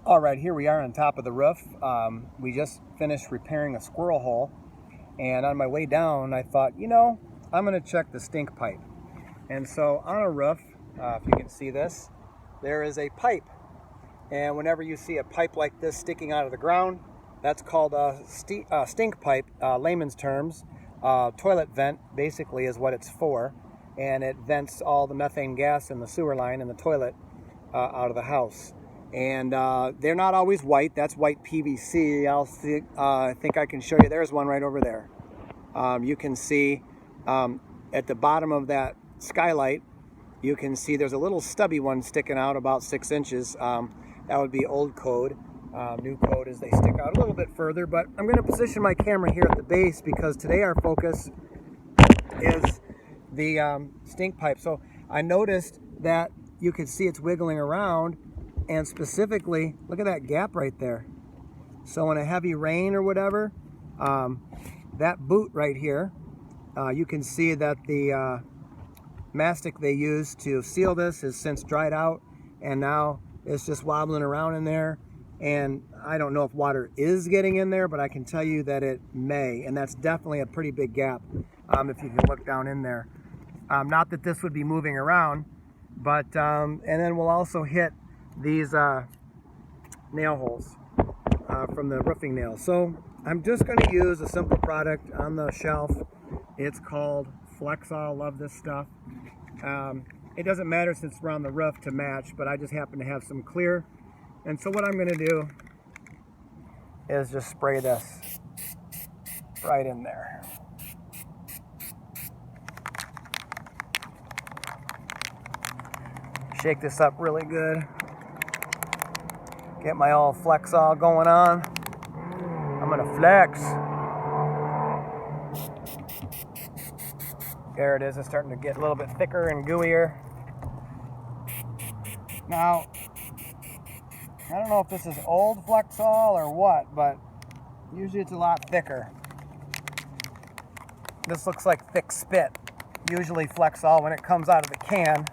All right, here we are on top of the roof. We just finished repairing a squirrel hole, and on my way down I thought, I'm going to check the stink pipe. And so on a roof, if you can see this, there is a pipe. And whenever you see a pipe like this sticking out of the ground, that's called a stink pipe, layman's terms. Toilet vent basically is what it's for, and it vents all the methane gas in the sewer line and the toilet out of the house. And they're not always white. That's white PVC. I think I can show you. There's one right over there. You can see at the bottom of that skylight, you can see there's a little stubby one sticking out about 6 inches. That would be old code. New code is they stick out a little bit further, but I'm going to position my camera here at the base because today our focus is the stink pipe. So I noticed that you can see it's wiggling around, and specifically, look at that gap right there. So in a heavy rain or whatever, that boot right here, you can see that the mastic they used to seal this has since dried out, and now it's just wobbling around in there. And I don't know if water is getting in there, but I can tell you that it may, and that's definitely a pretty big gap if you can look down in there. Not that this would be moving around, but and then we'll also hit these nail holes from the roofing nails. So I'm just going to use a simple product on the shelf. It's called Flexall. Love this stuff. It doesn't matter since we're on the roof to match, but I just happen to have some clear. And so what I'm going to do is just spray this right in there. Shake this up really good. Get my old Flexall going on. I'm going to flex. There it is. It's starting to get a little bit thicker and gooier. Now, I don't know if this is old Flexall or what, but usually it's a lot thicker. This looks like thick spit. Usually Flexall, when it comes out of the can,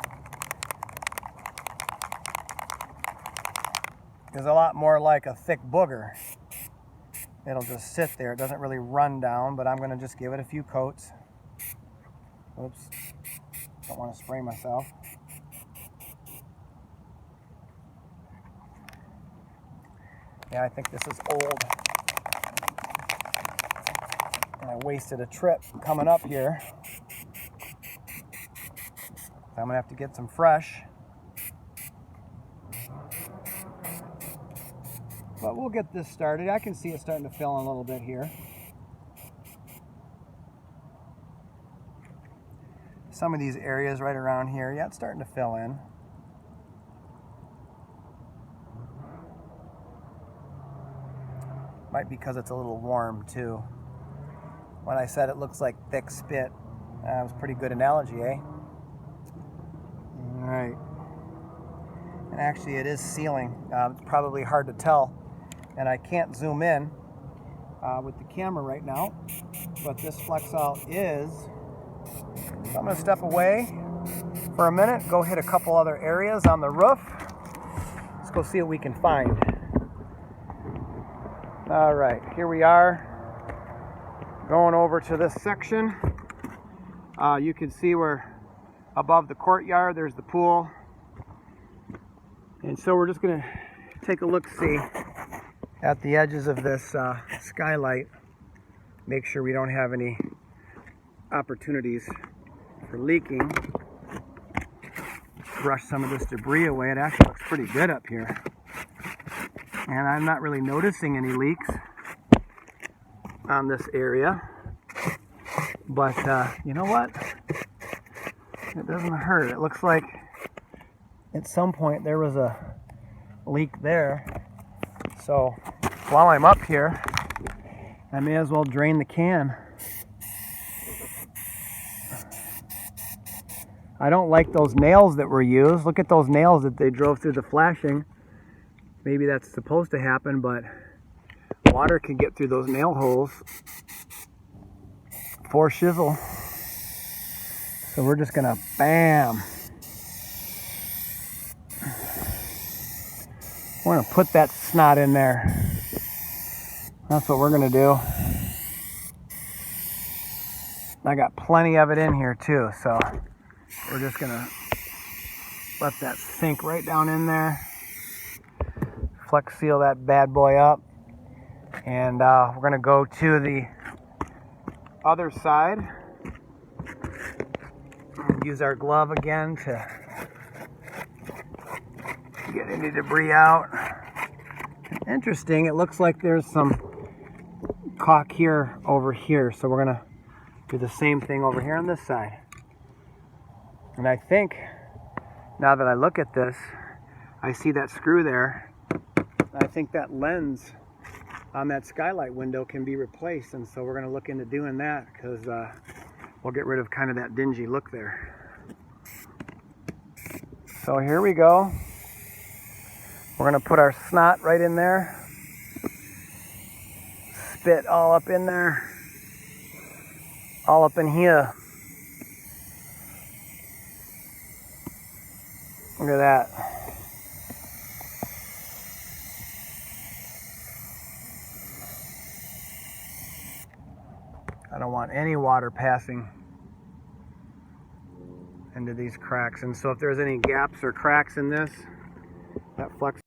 is a lot more like a thick booger. It'll just sit there. It doesn't really run down, but I'm going to just give it a few coats. Oops. Don't want to spray myself. Yeah, I think this is old. And I wasted a trip coming up here. So I'm going to have to get some fresh. But we'll get this started. I can see it starting to fill in a little bit here. Some of these areas right around here, yeah, it's starting to fill in. Might be because it's a little warm too. When I said it looks like thick spit, that was a pretty good analogy, eh? All right. And actually it is sealing. It's probably hard to tell, and I can't zoom in with the camera right now, but this Flexall is. So I'm going to step away for a minute, go hit a couple other areas on the roof. Let's go see what we can find. All right, here we are going over to this section. You can see we're above the courtyard. There's the pool. And so we're just going to take a look-see at the edges of this skylight. Make sure we don't have any opportunities for leaking. Brush some of this debris away. It actually looks pretty good up here. And I'm not really noticing any leaks on this area. But you know what? It doesn't hurt. It looks like at some point there was a leak there. So while I'm up here, I may as well drain the can. I don't like those nails that were used. Look at those nails that they drove through the flashing. Maybe that's supposed to happen, but water can get through those nail holes for shizzle. So we're just gonna bam. We're gonna put that snot in there. That's what we're gonna do. I got plenty of it in here too, so we're just gonna let that sink right down in there. Flex seal that bad boy up. And we're gonna go to the other side and use our glove again to get any debris out. Interesting, it looks like there's some caulk here over here, so we're gonna do the same thing over here on this side. And I think, now that I look at this, I see that screw there. I think that lens on that skylight window can be replaced, and so we're gonna look into doing that, because we'll get rid of kind of that dingy look there. So here we go. We're gonna put our snot right in there. Spit all up in there. All up in here. Look at that. I don't want any water passing into these cracks, and so if there's any gaps or cracks in this, that Flex